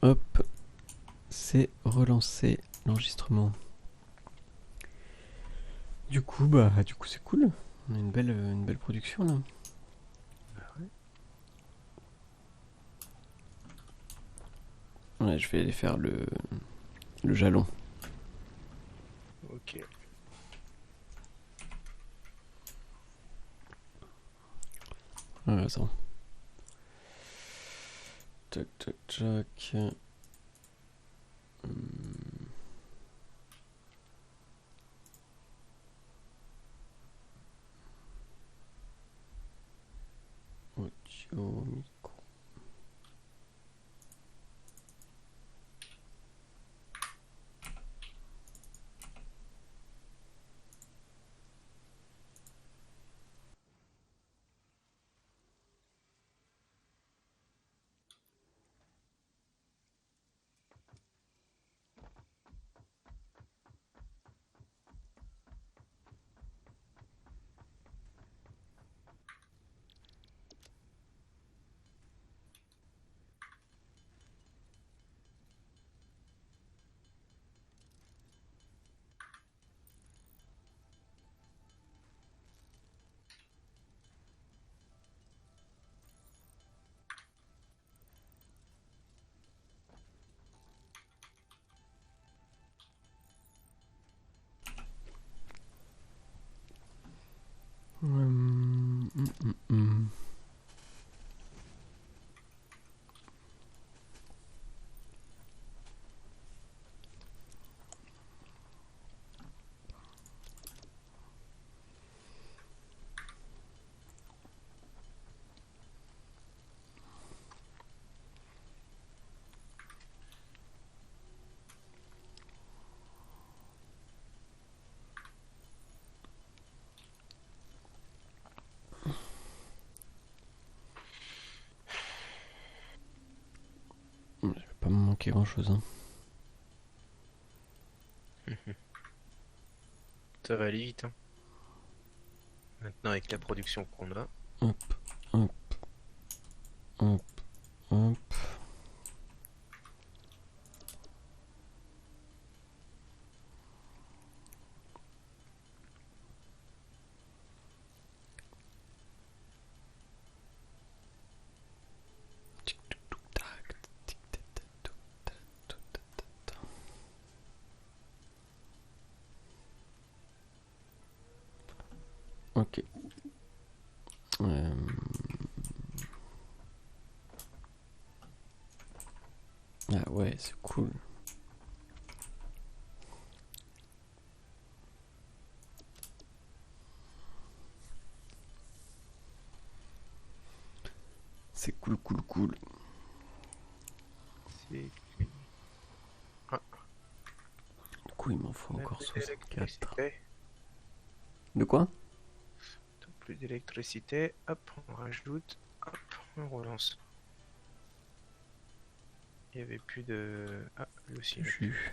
Hop, c'est relancé l'enregistrement. Du coup, c'est cool. On a une belle production là. Ouais, je vais aller faire le jalon. Ok. Attends. Tac, tac, tac. Audio, micro. Il va pas me manquer grand chose. Hein. Ça va aller vite, hein. Maintenant, avec la production qu'on a. Hop, hop, hop, hop. Ok. Ah ouais, c'est cool. C'est cool, cool, cool. C'est. Ah, Du coup, il m'en faut on a encore plus 64. d'électricité. De quoi? Plus d'électricité. Hop, on rajoute. Hop, on relance. Il n'y avait plus de. Ah, lui aussi, il n'y a plus. Jus.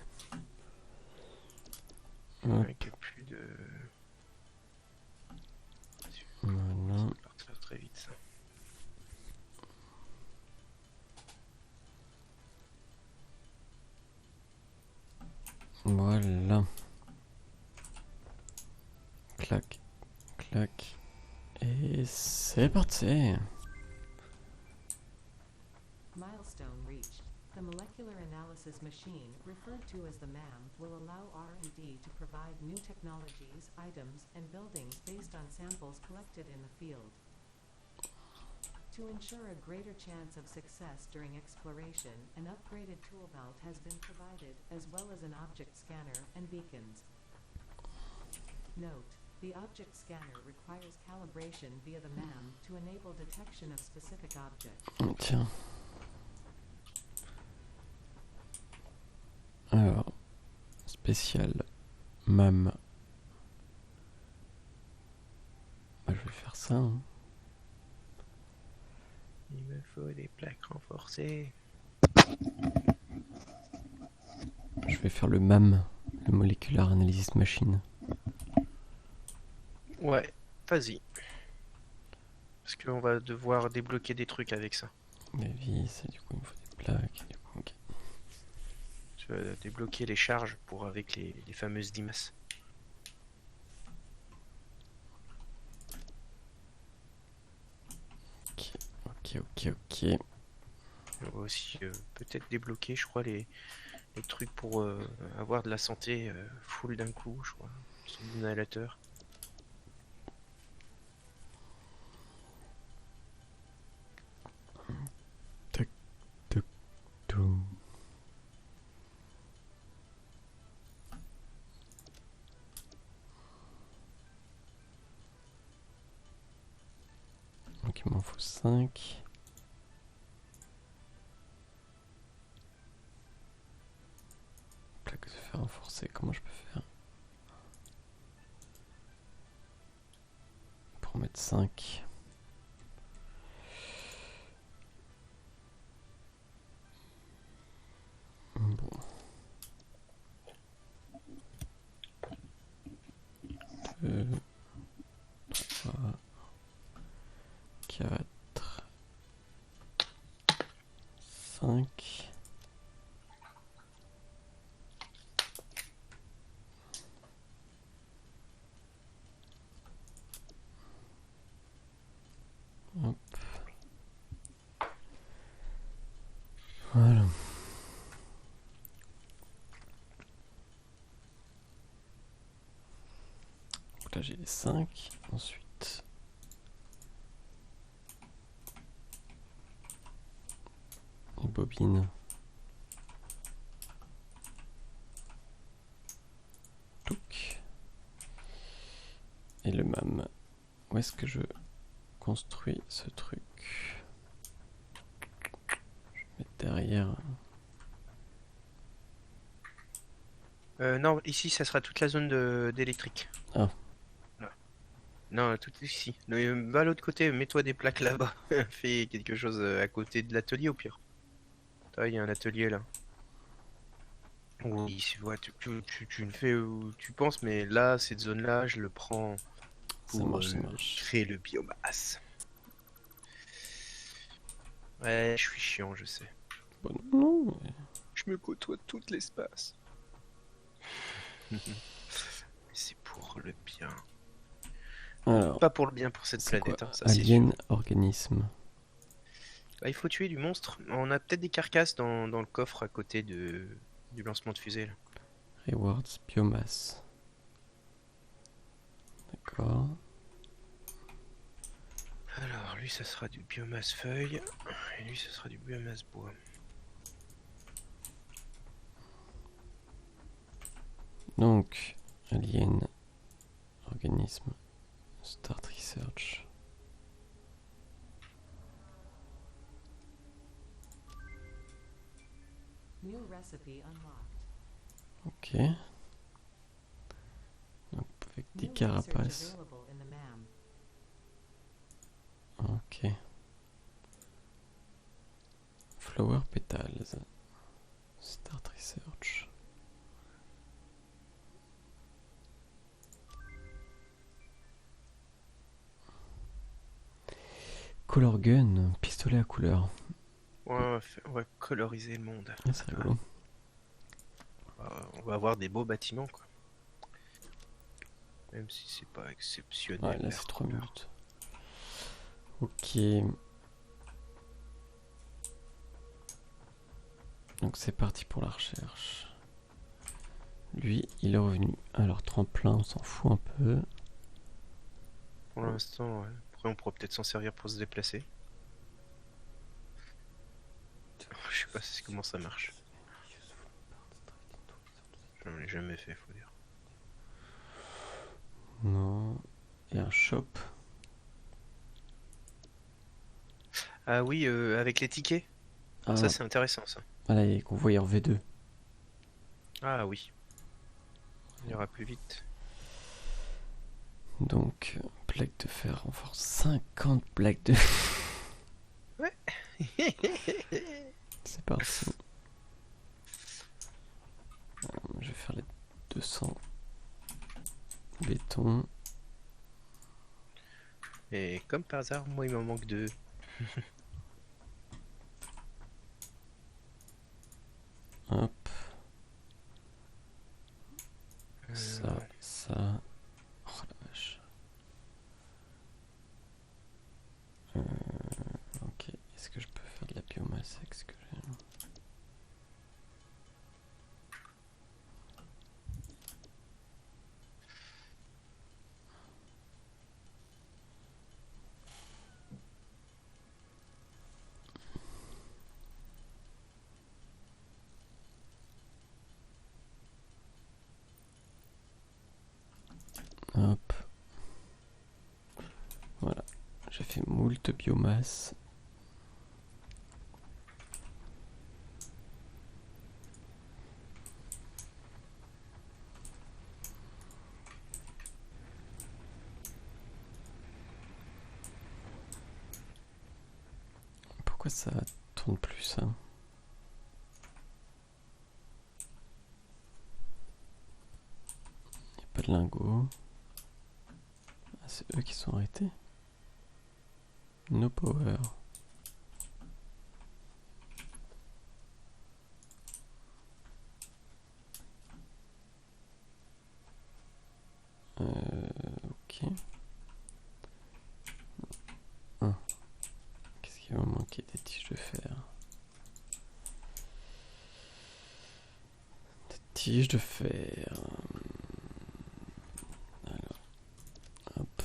Il n'y Hop, a plus de. Ça voilà. va partir très vite, ça. Voilà. Clac, clac. Et c'est parti. Milestone reached. The molecular analysis machine, referred to as the MAM, will allow R&D to provide new technologies, items, and buildings based on samples collected in the field. To ensure a greater chance of success during exploration, an upgraded tool belt has been provided, as well as an object scanner and beacons. Note: the object scanner requires calibration via the MAM to enable detection of specific objects. Tiens. Alors, spécial MAM. Bah, je vais faire ça. Hein. Il me faut des plaques renforcées. Je vais faire le MAM, le Molecular Analysis Machine. Ouais, vas-y. Parce qu'on va devoir débloquer des trucs avec ça. Des vis, du coup il me faut des plaques. Du coup, ok. débloquer les charges pour avec les fameuses limaces. Ok. On va aussi peut-être débloquer, je crois, les trucs pour avoir de la santé full d'un coup, je crois, sur l'inhalateur. Tout. Donc il m'en faut 5. Plaque de fer renforcée, comment je peux faire pour mettre 5? Bon. 2, 3, 4, 5. Hop. Voilà. Donc là j'ai les 5. Ensuite les bobines. Touc. Et le MAM. Où est-ce que je construis ce truc? Je vais mettre derrière. Non, ici, ça sera toute la zone d'électrique. Ah. Voilà. Non, tout ici. Va à l'autre côté, mets-toi des plaques là-bas. Fais quelque chose à côté de l'atelier au pire. Il y a un atelier là. Oui, ouais, tu le fais où tu penses, mais là, cette zone-là, je le prends Ça pour marche. créer le biomasse. Ouais, je suis chiant, je sais. Bon, non, mais... Je me côtoie tout l'espace. C'est pour le bien. Alors, Pas pour le bien pour cette c'est planète, quoi? hein, ça c'est sûr. Alien organisme. Bah, il faut tuer du monstre. On a peut-être des carcasses dans le coffre à côté du lancement de fusée. Là. Rewards biomasse. D'accord. Alors, lui, ça sera du biomasse feuille. Et lui, ça sera du biomasse bois. Donc, alien organisme. Start research. New recipe unlocked. Ok. Donc, avec des New research carapaces. available in the MAM. Ok. Flower petals. Start research. Color gun, pistolet à couleur. Ouais, on va coloriser le monde. Ah, c'est rigolo. On va avoir des beaux bâtiments, quoi. Même si c'est pas exceptionnel. Ouais, là leur c'est 3 couleur. minutes. Ok. Donc c'est parti pour la recherche. Lui, il est revenu. Alors tremplin, on s'en fout un peu. Pour l'instant, ouais. Après, on pourra peut-être s'en servir pour se déplacer. Je sais pas comment ça marche. Je l'ai jamais fait, faut dire. Non. Et un shop. Ah oui, avec les tickets. Ah, Ça, c'est intéressant, ça. voilà, il est convoyé en V2. Ah oui. On ira plus vite. Donc, plaque de fer renforce 50 plaques de... Ouais. C'est parti. Je vais faire les 200 béton. Et comme par hasard, moi, il m'en manque 2. Hop. J'ai fait moult biomasse. Pourquoi ça tourne plus ça? Y a pas de lingots. Ah, c'est eux qui sont arrêtés. No power. Ok. Ah. Qu'est-ce qui va me manquer? Des tiges de fer. Des tiges de fer. Alors, hop.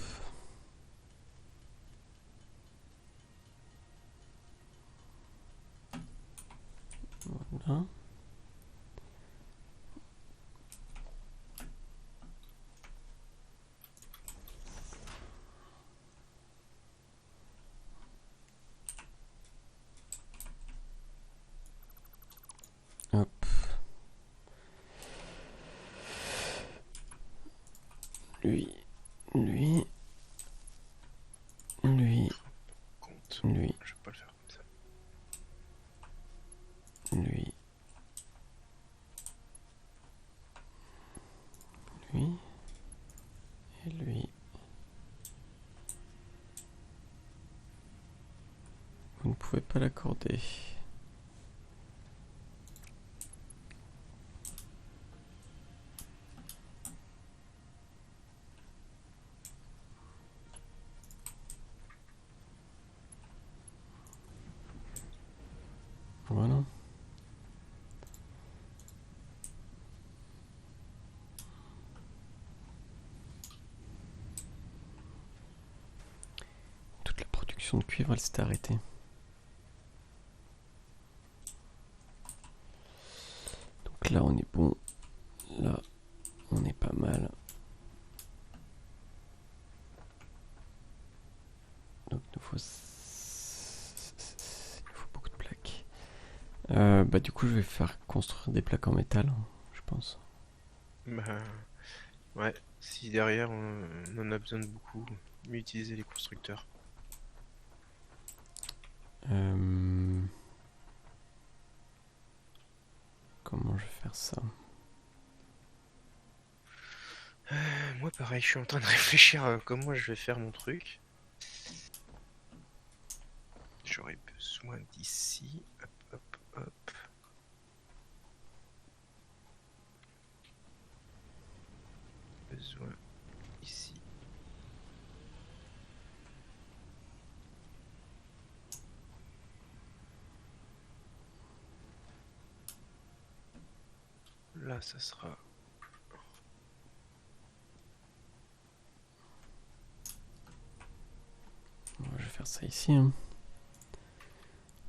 Voilà. Hop. Lui. Lui. Lui. Compte. Lui. Je vais pas le faire comme ça. Lui. Lui. Et lui. Vous ne pouvez pas l'accorder. Voilà. Toute la production de cuivre, elle s'est arrêtée. Donc là, on est bon. Là, on est pas mal. Donc il nous faut beaucoup de plaques. Bah du coup, je vais faire construire des plaques en métal, je pense. Bah, ouais, si derrière on en a besoin de beaucoup, mieux utiliser les constructeurs. Comment je vais faire ça? Moi pareil, je suis en train de réfléchir à comment je vais faire mon truc. J'aurais besoin d'ici. Hop, hop, hop. Besoin ici. Là, ça sera. Je vais faire ça ici. Hein.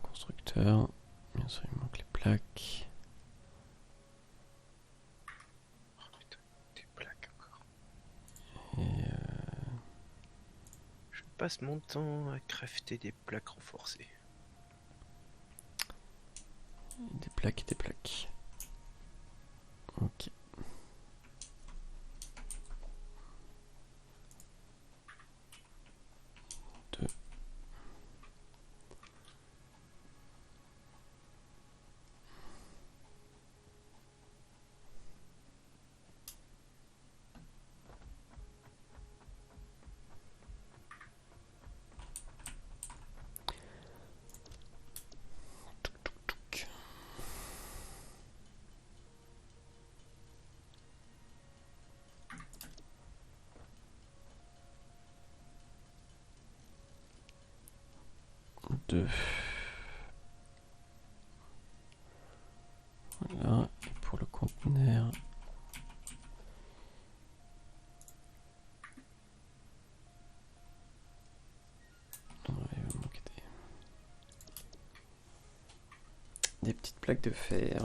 Constructeur. Bien sûr, il manque les plaques. Oh putain, des plaques encore. Et Je passe mon temps à crafter des plaques renforcées. des plaques et des plaques. Ok. Deux. Touc. Deux. Voilà. Et pour le conteneur. Ouais, il va manquer des petites plaques de fer.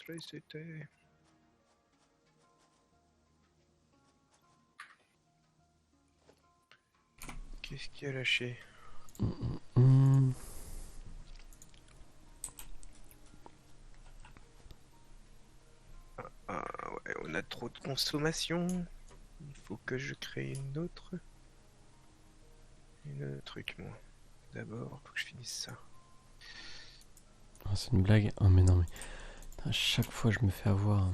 lâché, c'était. Qu'est-ce qui a lâché? Hmm. Ah ouais, on a trop de consommation. Il faut que je crée une autre truc, moi. D'abord, faut que je finisse ça. Ah, c'est une blague. Oh mais non mais à chaque fois je me fais avoir.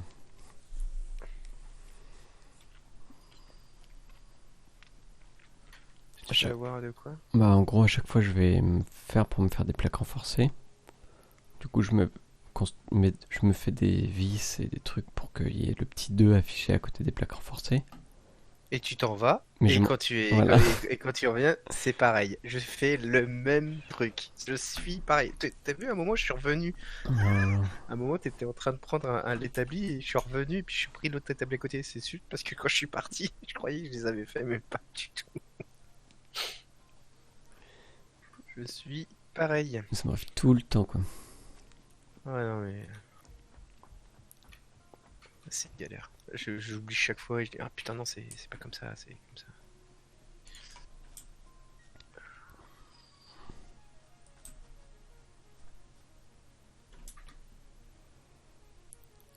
Tu te fais avoir de quoi? Bah en gros à chaque fois je vais me faire pour me faire des plaques renforcées. Du coup je me fais des vis et des trucs pour qu'il y ait le petit 2 affiché à côté des plaques renforcées. Et tu t'en vas, Mais et je m'en- quand tu es, Voilà. et quand tu reviens, c'est pareil. Je fais le même truc. Je suis pareil. T'as vu, à un moment, je suis revenu. Voilà. À un moment, t'étais en train de prendre un l'établi, et je suis revenu, et puis je suis pris l'autre établi à côté. C'est sûr, parce que quand je suis parti, je croyais que je les avais fait, mais pas du tout. Je suis pareil. Ça m'arrive tout le temps quoi. Ouais, non, mais c'est galère. J'oublie chaque fois, et je dis, ah putain, non, c'est pas comme ça, c'est comme ça.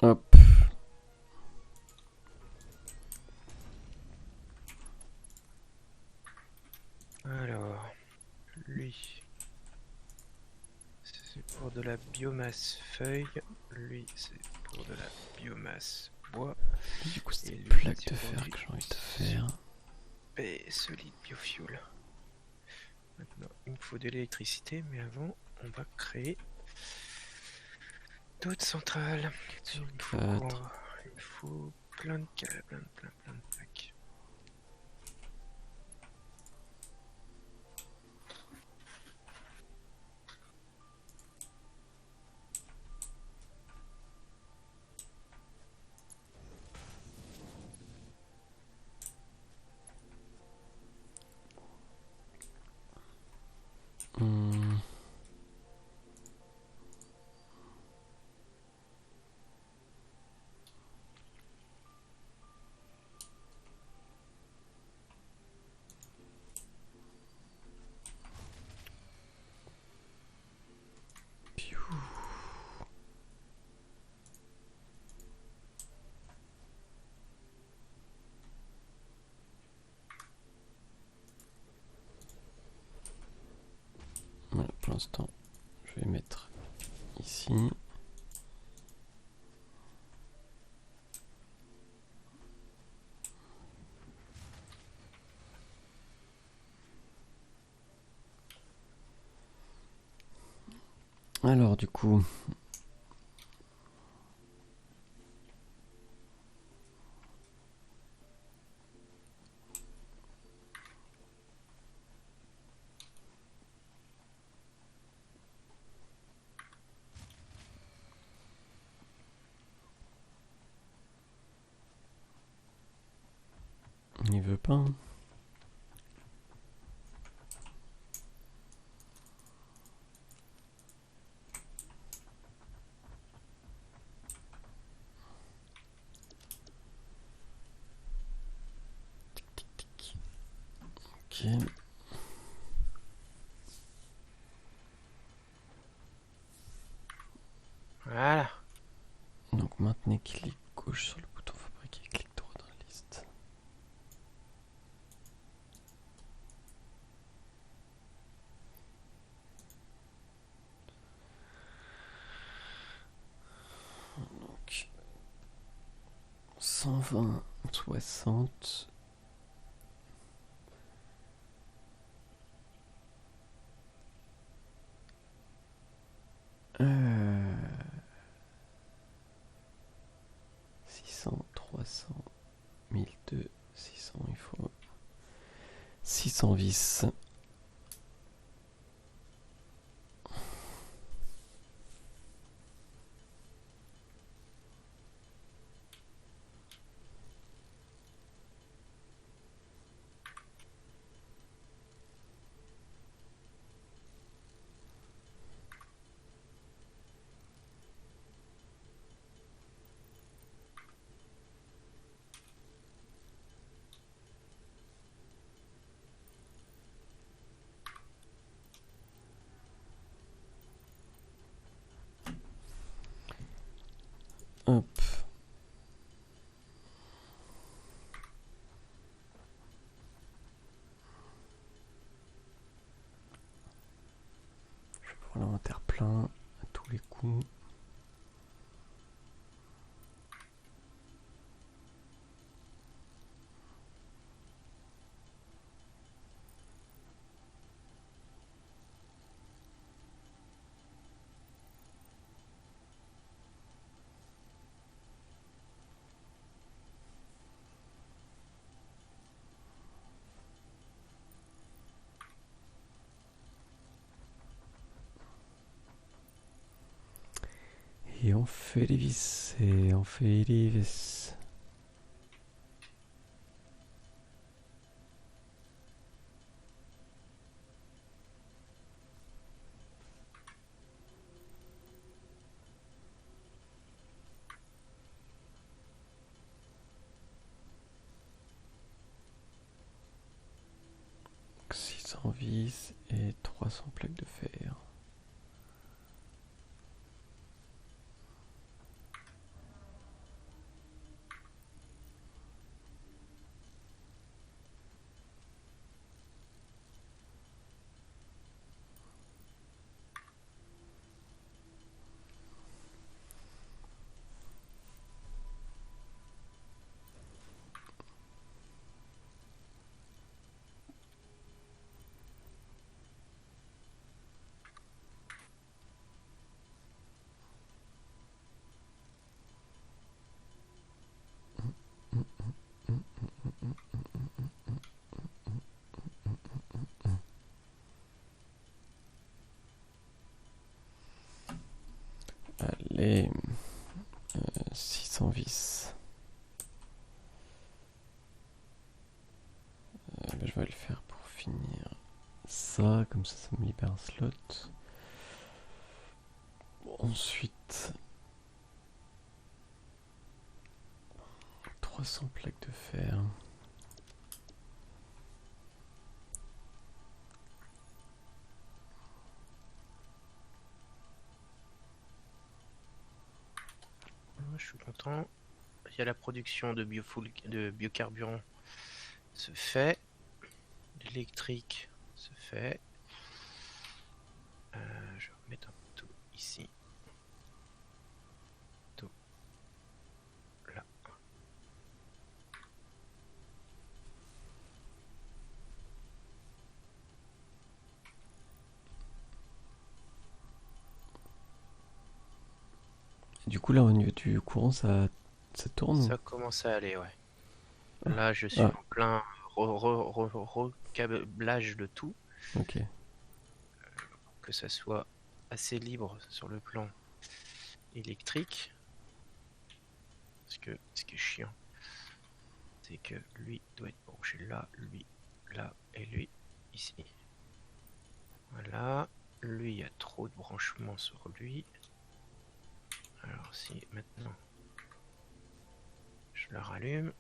Hop. Alors, lui. C'est pour de la biomasse feuille, lui c'est pour de la biomasse bois, Du coup c'est et des lui plaques c'est de pour fer du que j'ai envie de faire. super solide biofuel. Maintenant il me faut de l'électricité, mais avant on va créer d'autres centrales. Sur Il me faut 4. quoi? Il me faut plein de câbles, plein de plaques. Hmm. Piou. Voilà, pour l'instant, je vais mettre ici. Alors du coup, il veut pas. Hein. Ok. Voilà. Donc maintenez clic gauche sur le bouton fabriquer, clic droit dans la liste. Donc 120, 60. Euh... 600, 300, 1002, 600, il faut 600 vis. Hop. Je vais prendre l'inventaire plein à tous les coups. Et on fait les vis, et on fait les vis. Donc 600 vis et 300 plaques de fer. Allez, 600 vis. Je vais le faire pour finir ça, comme ça me libère un slot. Ensuite, 300 plaques de fer. Je suis content. Il y a la production de biocarburant se fait. L'électrique se fait. Je vais remettre un tout ici. Tout là. Du coup, là, au niveau du courant, ça tourne Ça commence à aller, ouais. Là, je suis Ah. en plein recablage de tout, Ok. que ça soit assez libre sur le plan électrique. Parce que ce qui est chiant, c'est que lui doit être branché là, lui là et lui ici. Voilà. Lui, il y a trop de branchements sur lui. Alors si maintenant je le rallume.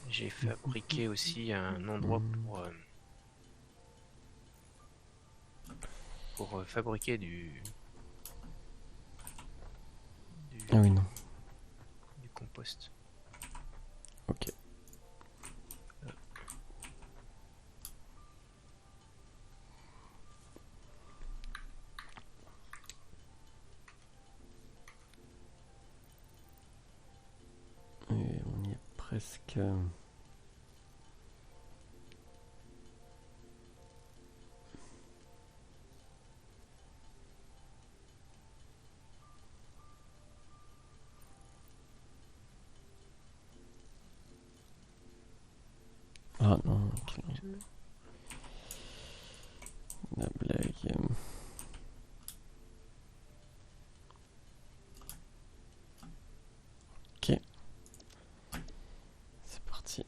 J'ai fabriqué aussi un endroit pour fabriquer Ah oui, non. du compost. Ok. Et on y est presque. Ah non, la blague. Ok. C'est parti.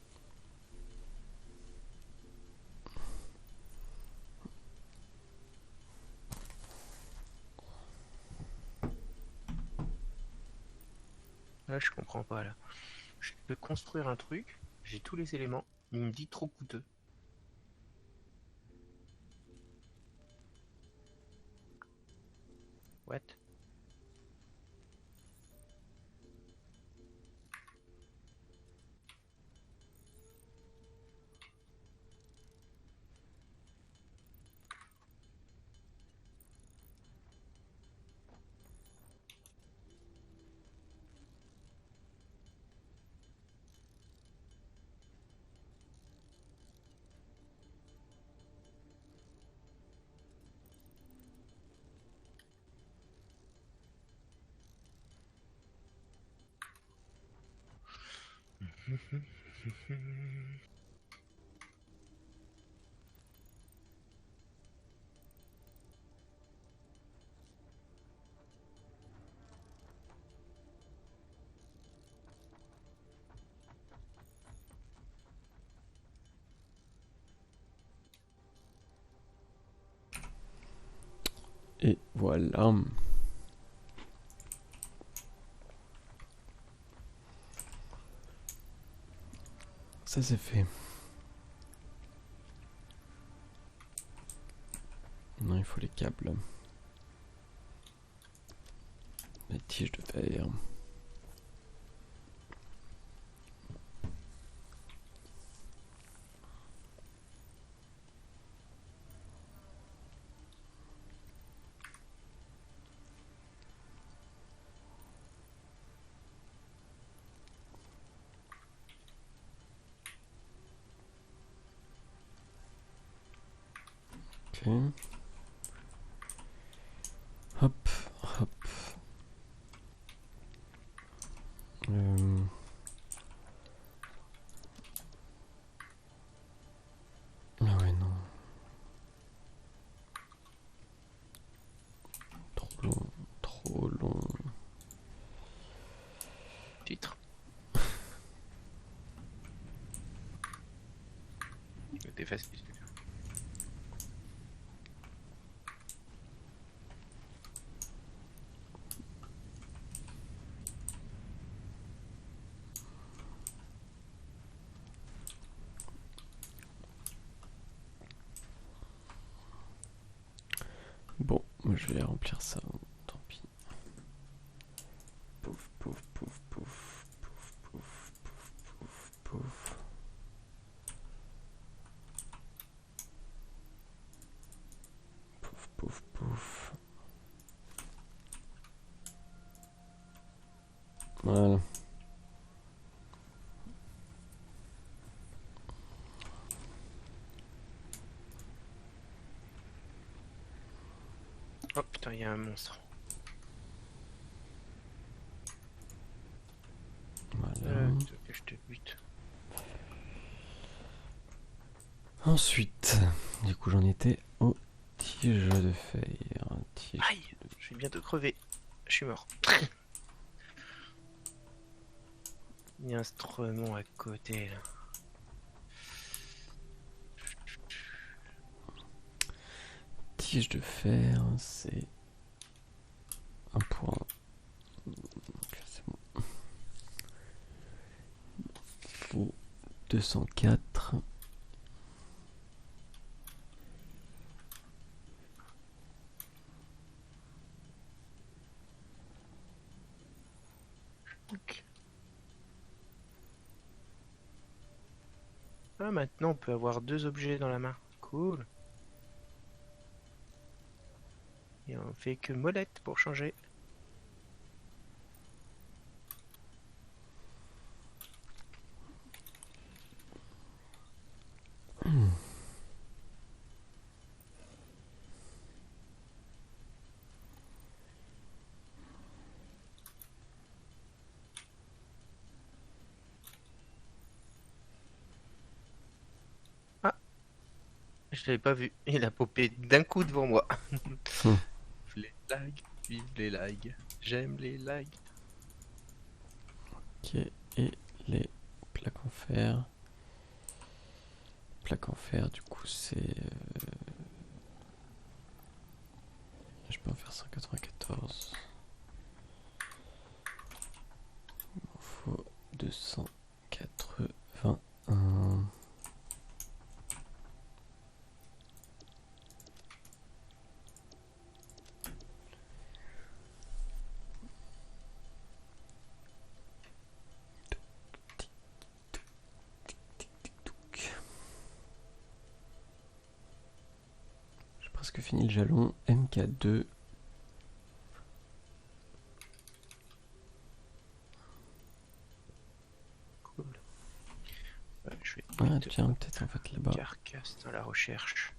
Là, je comprends pas là. Je peux construire un truc, j'ai tous les éléments, il me dit trop coûteux. What? Et voilà. Ça c'est fait. Non, il faut les câbles. Les tiges de fer. Ok. Hop, hop. Ah ouais, non. Trop long, trop long. Titre. Je t'efface. Bon, je vais remplir ça. Tant pis. Pouf, pouf, pouf, pouf, pouf, pouf, pouf, pouf, pouf. Pouf, pouf, pouf. Voilà. Oh putain, il y a un monstre. Voilà. Que je te bute. Ensuite, du coup, j'en étais aux tiges de fer. Tige. Aïe, je vais bientôt crever. Je suis mort. Il y a un instrument à côté là. Tige de fer, c'est un point. Ok, c'est bon. Il faut 204. Ok. Ah, maintenant on peut avoir deux objets dans la main. Cool. Et on fait que molette pour changer. Ah, je l'avais pas vu. Il a popé d'un coup devant moi. Hmm. Les lags, vive les lags. J'aime les lags. Ok, et les plaques en fer. Plaques en fer, du coup, c'est. Je peux en faire 194. Il m'en faut 281. J'ai presque fini le jalon. MK2. Cool. Je vais Ah, mettre tiens, peut-être en fait là-bas. carcasse dans la recherche.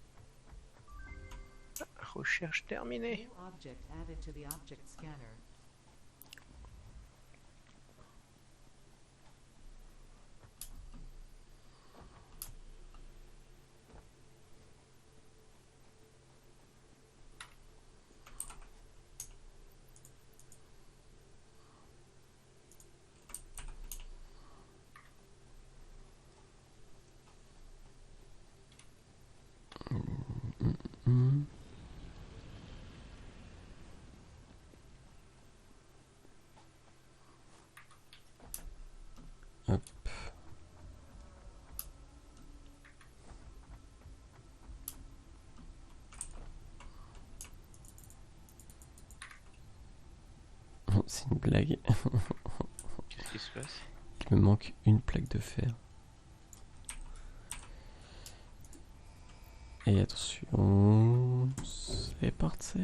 Ah, recherche terminée. New object added to the object scanner. c'est une blague. Qu'est-ce qui se passe? Il me manque une plaque de fer. Et attention, c'est parti.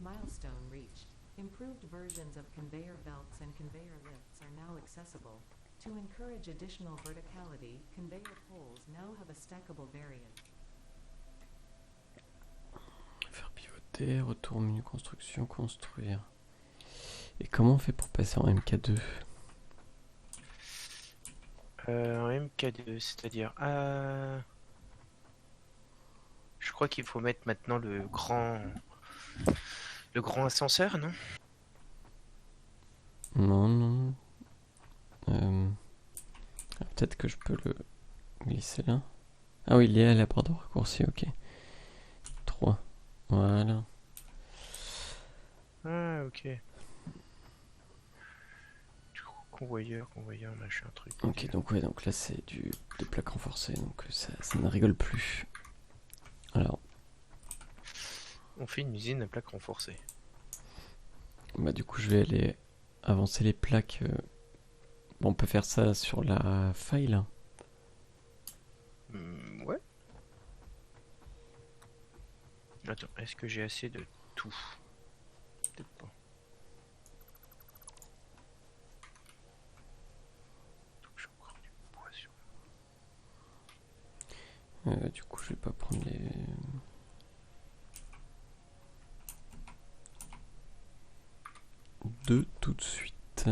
Milestone reached. Improved versions of conveyor belts and conveyor lifts are now accessible. To encourage additional verticality, conveyor poles now have a stackable variant. Faire pivoter, retour au menu construction, construire. Et comment on fait pour passer en MK2? En MK2, c'est-à-dire... Je crois qu'il faut mettre maintenant le grand ascenseur, non? Non, non. Peut-être que je peux le glisser là. Ah oui, il est à la barre de raccourci, ok. 3. Voilà. Ah, ok. Convoyeur, machin, truc. Ok, donc ouais, donc là c'est des plaques renforcées, donc ça ne rigole plus. Alors, On fait une usine à plaques renforcées. bah du coup je vais aller avancer les plaques. Bon, on peut faire ça sur la faille là. Ouais. Attends, est-ce que j'ai assez de tout? Peut-être pas. J'ai encore du bois sur... Du coup je vais pas prendre les... deux tout de suite.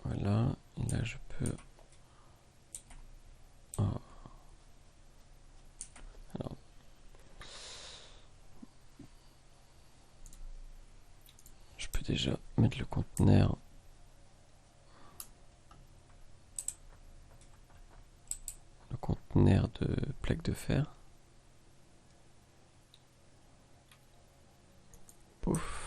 Voilà, et là je peux... Oh. Alors... Je peux déjà mettre le conteneur. Le conteneur de plaques de fer. Pouf.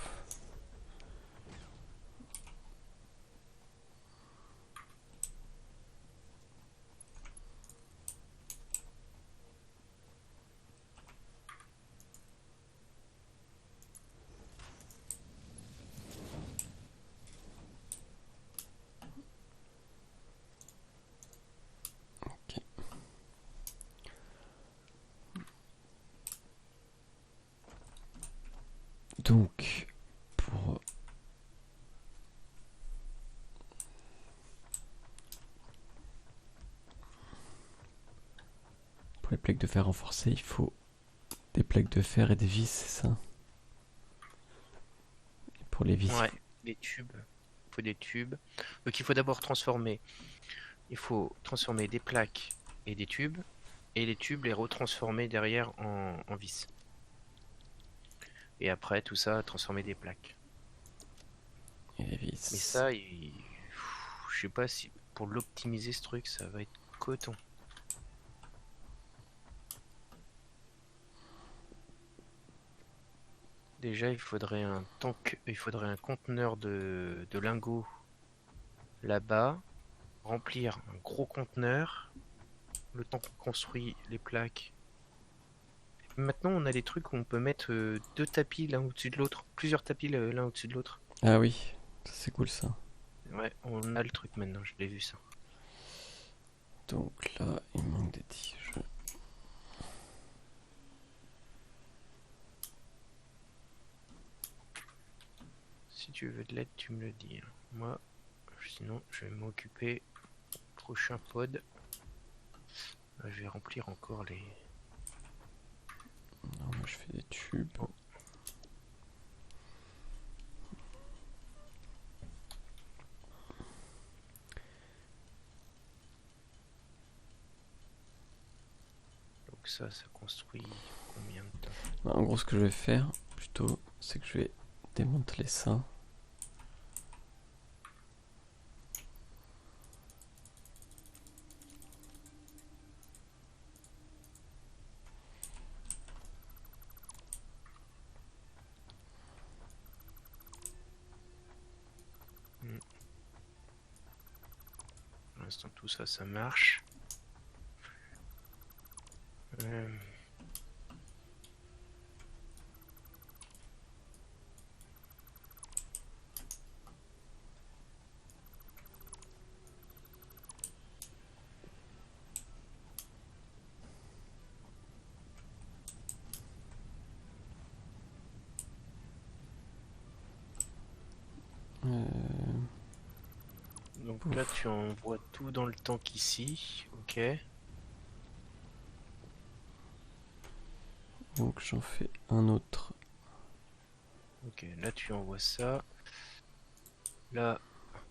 Donc, pour les plaques de fer renforcées, il faut des plaques de fer et des vis, c'est ça? Et pour les vis, Ouais, des tubes. Il faut des tubes. Donc il faut d'abord transformer. Il faut transformer des plaques et des tubes. Et les tubes les retransformer derrière en vis. Et après tout ça, transformer des plaques. et les vis. Mais ça, je sais pas si pour l'optimiser ce truc, ça va être coton. Déjà, il faudrait un conteneur de lingots là-bas, remplir un gros conteneur, le temps qu'on construit les plaques. Maintenant, on a des trucs où on peut mettre deux tapis l'un au-dessus de l'autre, plusieurs tapis l'un au-dessus de l'autre. Ah oui, c'est cool ça. Ouais, on a le truc maintenant, je l'ai vu ça. Donc là, il manque des tiges. Si tu veux de l'aide, tu me le dis, hein. Moi, sinon, je vais m'occuper du prochain pod. Je vais remplir encore les... Non, moi je fais des tubes. Donc ça construit combien de temps? Bah, en gros, ce que je vais faire, plutôt, c'est que je vais démanteler ça. l'instant, tout ça, ça marche. Euh, Euh, Donc là, tu envoies tout dans le tank ici. Ok. donc j'en fais un autre. Ok, là, tu envoies ça. Là,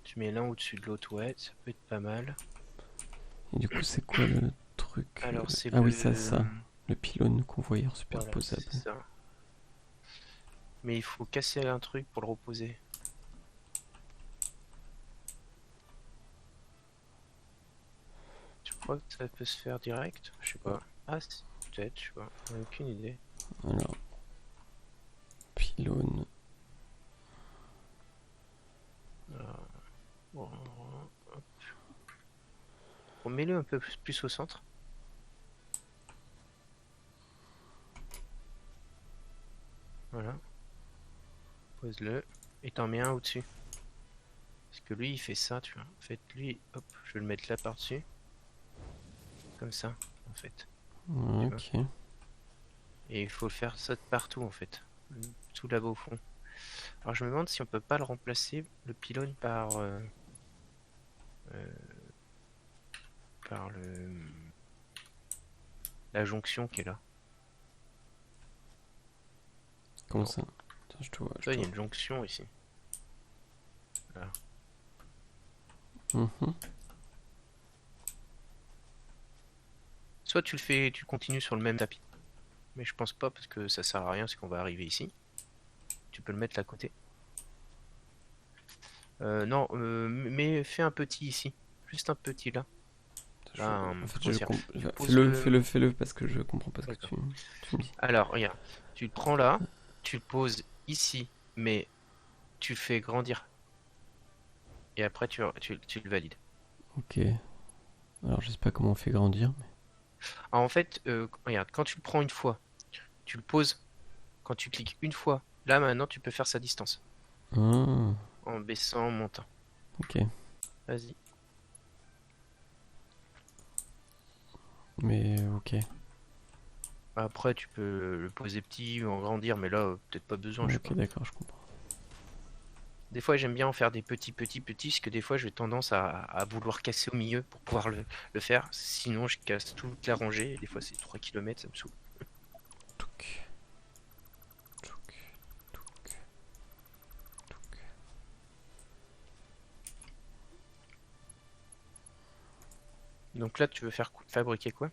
tu mets l'un au-dessus de l'autre. Ouais, ça peut être pas mal. Et du coup, c'est quoi le truc Alors, c'est Ah le... oui, ça. Le pylône convoyeur Voilà, superposable. c'est ça. Mais il faut casser un truc pour le reposer. Tu crois que ça peut se faire direct? Je sais pas. Ah, si, peut-être, je sais pas. J'en ai aucune idée. Alors, pylône. Bon, hop. Remets-le un peu plus au centre. Voilà. Pose-le. Et t'en mets un au-dessus. Parce que lui, il fait ça, tu vois. En fait, lui, hop, je vais le mettre là par-dessus. Comme ça, en fait. Ok. Et il faut faire ça de partout, en fait. Tout là-bas au fond. Alors, je me demande si on peut pas le remplacer, le pylône, euh, par la jonction qui est là. Comment Non. ça? Attends, je te vois. Ça, il y a une jonction ici. Voilà. Mhm. Soit tu le fais, tu continues sur le même tapis. Mais je pense pas parce que ça sert à rien, parce qu'on va arriver ici. Tu peux le mettre là à côté. Non, mais fais un petit ici. Juste un petit là. Là, En fait, grossière. Tu poses fais-le parce que je comprends pas ce que D'accord. tu me dis. Alors, regarde. Tu le prends là, tu le poses ici, mais tu le fais grandir. Et après, tu le valides. Ok. Alors, je sais pas comment on fait grandir. Alors, en fait, regarde, quand tu le prends une fois, tu le poses. Quand tu cliques une fois, là maintenant, tu peux faire sa distance. Ah, En baissant, en montant. ok. Vas-y. Mais ok. Après, tu peux le poser petit ou en grandir, mais là, peut-être pas besoin, je sais Ok, pas. d'accord, je comprends. Des fois, j'aime bien en faire des petits, parce que des fois, j'ai tendance à vouloir casser au milieu pour pouvoir le faire. Sinon, je casse toute la rangée, et des fois, c'est 3 km, ça me saoule. Touc. Touc. Touc. Touc. Donc là, tu veux faire fabriquer quoi?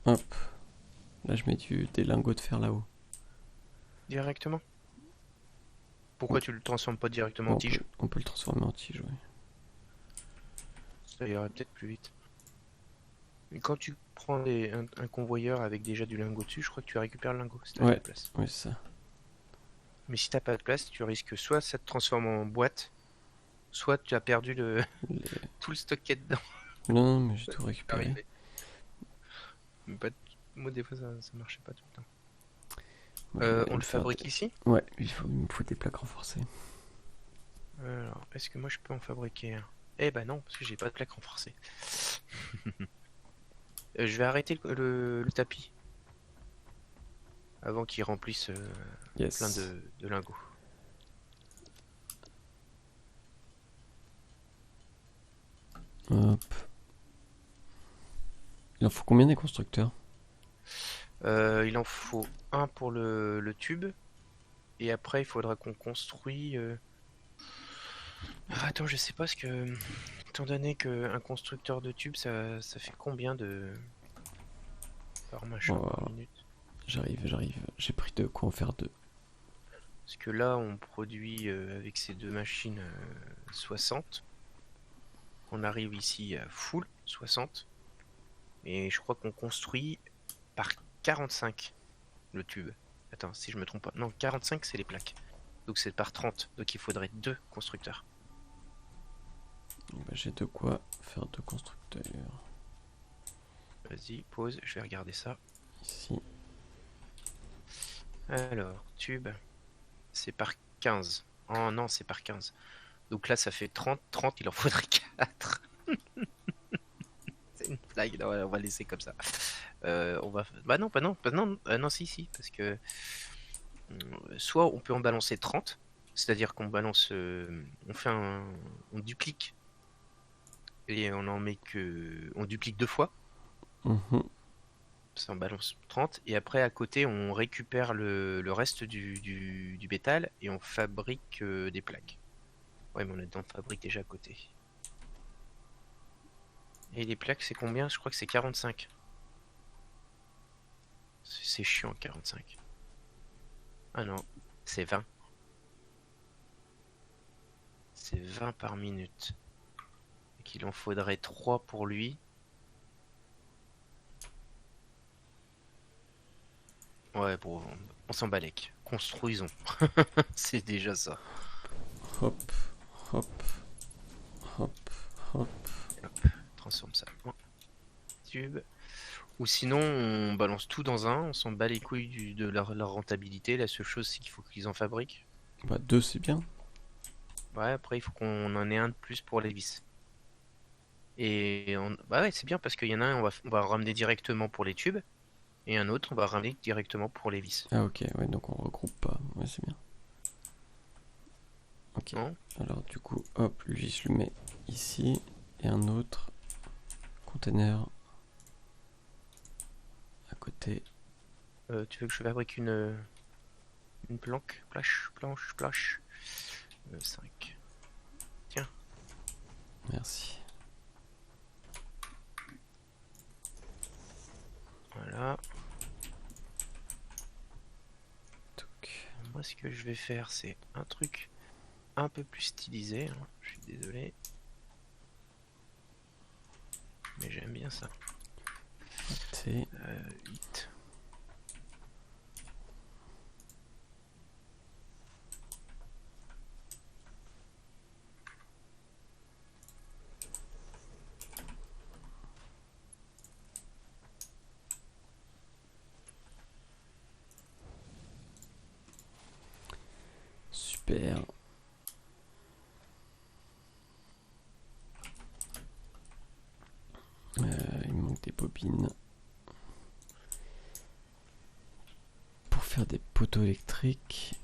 Hop. Là, je mets des lingots de fer là-haut. Directement? Pourquoi tu le transformes pas directement en Bon, tige? on peut le transformer en tige, ouais. Ça irait peut-être plus vite. Mais quand tu prends un convoyeur avec déjà du lingot dessus, je crois que tu récupères le lingot, si t'as de la Ouais, place. ouais, c'est ça. Mais si t'as pas de place, tu risques soit ça te transforme en boîte, soit tu as perdu Les- tout le stock qu'il y a dedans. Non, mais j'ai tout récupéré. Arrivé. Mais moi, des fois, ça marchait pas tout le temps. Moi, je vais On me le faire fabrique ici? Ouais, il me faut des plaques renforcées. Alors, est-ce que moi je peux en fabriquer un? Eh ben non, parce que j'ai pas de plaque renforcée. Je vais arrêter le tapis avant qu'il remplisse Yes. plein de lingots. Hop. Il en faut combien des constructeurs? Il en faut un pour le tube. Et après, il faudra qu'on construise. Ah, attends, je sais pas ce que. Étant donné qu'un constructeur de tube, ça fait combien de. Par machin Oh, par minute? j'arrive. J'ai pris de quoi en faire deux. Parce que là, on produit avec ces deux machines 60. On arrive ici à full 60. Et je crois qu'on construit par 45 le tube. Attends, si je me trompe pas. Non, 45 c'est les plaques. Donc c'est par 30. Donc il faudrait deux constructeurs. Bah, j'ai de quoi faire deux constructeurs. Vas-y, pause, je vais regarder ça. Ici. Alors, tube, c'est par 15. Oh non, c'est par 15. Donc là, ça fait 30. 30, il en faudrait 4. C'est une blague. Non, on va laisser comme ça. On va... Bah non, non, non, si, parce que soit on peut en balancer 30, c'est-à-dire qu'on balance, on duplique et on en met que, on duplique 2 fois, Mhm. ça en balance 30 et après à côté on récupère le reste du métal et on fabrique des plaques. Ouais, mais on fabrique déjà à côté. Et les plaques, c'est combien? Je crois que c'est 45. C'est chiant, 45. Ah non, c'est 20. C'est 20 par minute. Et qu'il en faudrait 3 pour lui. Ouais, bon, on s'en balèque. Construisons. C'est déjà ça. Hop, hop, hop, hop. Transforme ça en tube. Ou sinon, on balance tout dans un. On s'en bat les couilles de leur rentabilité. La seule chose, c'est qu'il faut qu'ils en fabriquent. Bah, deux, c'est bien. Ouais, après, il faut qu'on en ait un de plus pour les vis. Et bah ouais, c'est bien parce qu'il y en a un, on va ramener directement pour les tubes. Et un autre, on va ramener directement pour les vis. Ah, ok, ouais, donc on regroupe pas. Ouais, c'est bien. Ok. Non? Alors, du coup, hop, lui, je le mets ici. Et un autre container à côté. Tu veux que je fabrique une planche? 5. Tiens, Merci. voilà. Touc. Moi, ce que je vais faire, c'est un truc un peu plus stylisé, hein. Je suis désolé. Mais j'aime bien ça. T. 8. Super. Il me manque des bobines. Pour faire des poteaux électriques.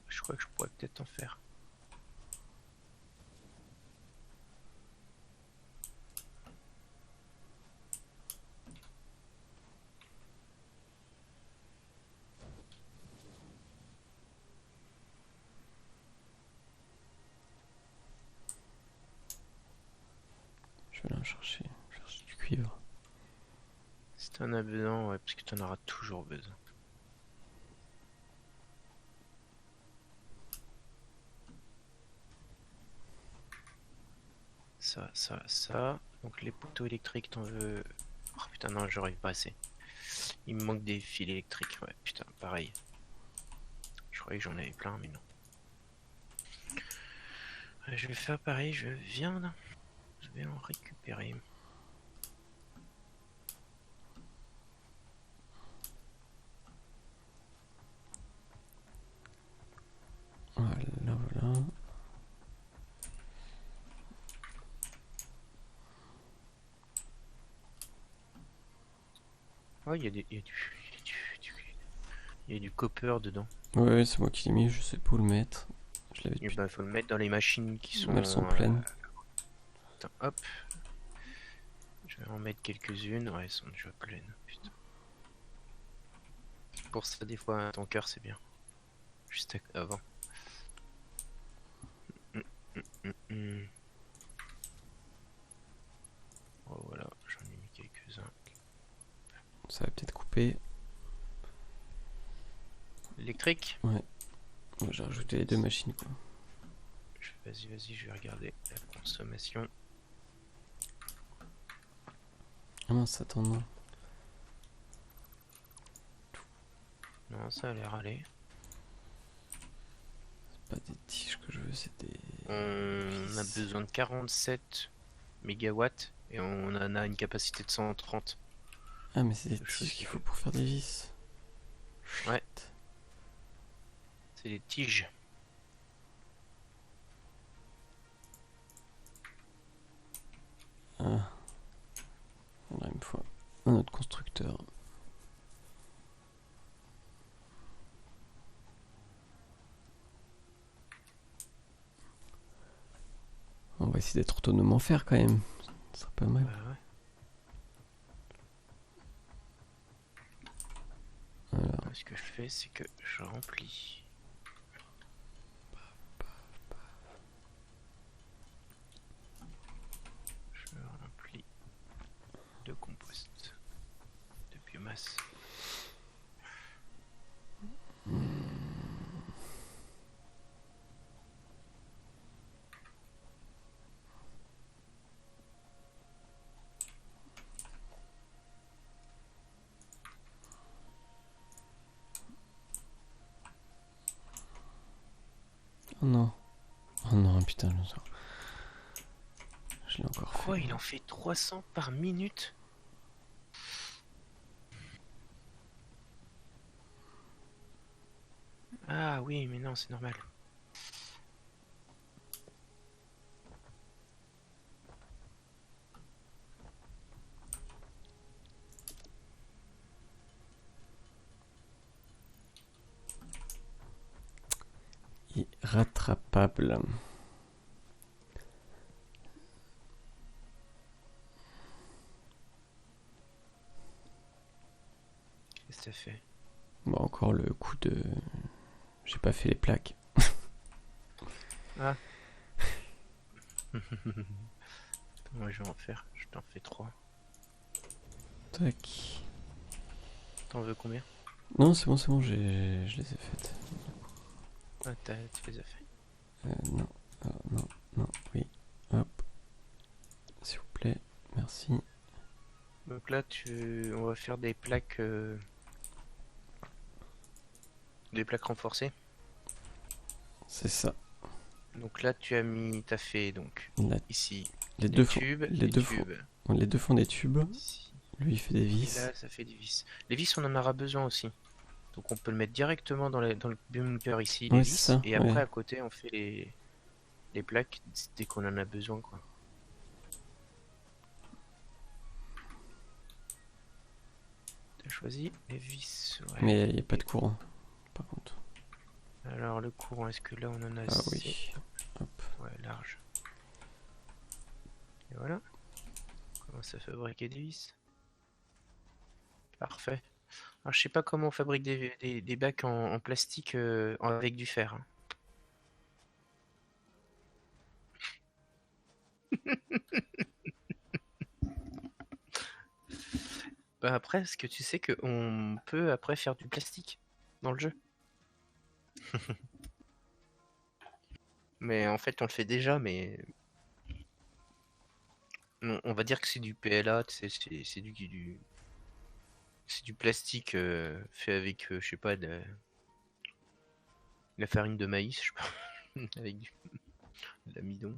Je crois que je pourrais peut-être en faire. Je vais aller en chercher du cuivre. Si t'en as besoin, ouais, parce que t'en auras toujours besoin. Ça. Donc les poteaux électriques, t'en veux... Oh putain, non, j'aurais pas assez. Il me manque des fils électriques, ouais, putain, pareil. Je croyais que j'en avais plein, mais non. Je vais faire pareil, je vais en récupérer. Voilà. Oh, il y a du copper dedans. Ouais, c'est moi qui l'ai mis, je sais pas où le mettre. Je l'avais Et depuis. bah, faut le mettre dans les machines qui sont. Elles sont pleines. Attends, hop. Je vais en mettre quelques-unes. Ouais, elles sont déjà pleines. Putain. Pour ça, des fois, ton cœur, c'est bien. Juste avant. Oh, voilà, j'en ai mis quelques-uns. Ça va peut-être couper. Électrique? Ouais. J'ai rajouté les deux machines, quoi. Vas-y, je vais regarder la consommation. Ah mince, attends, non. Non, ça a l'air aller. pas des tiges que je veux, c'est des... On a vis. besoin de 47 mégawatts et on en a une capacité de 130. Ah, mais c'est des Je tiges choisis qu'il que- faut pour faire des vis. Ouais. Shit. C'est des tiges. Ah. Là, il me faut un autre constructeur. On va essayer d'être autonome en fer quand même. Ce serait pas mal. Bah ouais. Alors, Ce que je fais, c'est que je remplis. Je remplis de compost, de biomasse. oh non. Oh non, putain, je l'ai encore Quoi, fait. il en fait 300 par minute? Ah oui, mais non, c'est normal. Irrattrapable. Qu'est-ce que ça fait? Bon, encore le coup de... J'ai pas fait les plaques. Ah. Moi, je vais en faire. Je t'en fais 3. Tac. T'en veux combien? Non, c'est bon, je les ai faites. Ah, tu les as fait. Non, non, non, oui. Hop. S'il vous plaît, merci. Donc là, on va faire des plaques renforcées. C'est ça. Donc là, t'as fait donc Là, ici les des deux font, tubes, les des deux font, tubes. les deux font des tubes. Ici. Lui, il fait des Et vis. là, ça fait des vis. Les vis, on en aura besoin aussi. Donc on peut le mettre directement dans le bunker ici, les Ouais, c'est vis. ça, Et ouais. après, à côté, on fait les plaques dès qu'on en a besoin, quoi. T'as choisi les vis, ouais. Mais il n'y a pas de courant, par contre. Alors, le courant, est-ce que là, on en a Ah assez? oui. Hop. Ouais, large. Et voilà. On commence à fabriquer des vis. Parfait. Alors, je sais pas comment on fabrique des bacs en plastique avec du fer, hein. Bah après, est-ce que tu sais qu'on peut après faire du plastique dans le jeu? Mais en fait, on le fait déjà, mais on va dire que c'est du PLA, tu sais, c'est du plastique fait avec, je sais pas, de la farine de maïs, je sais pas, avec de l'amidon.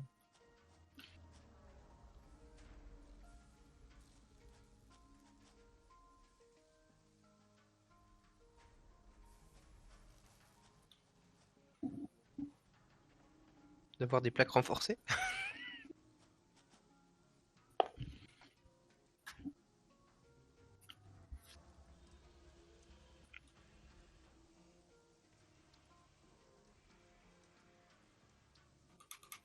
D'avoir des plaques renforcées.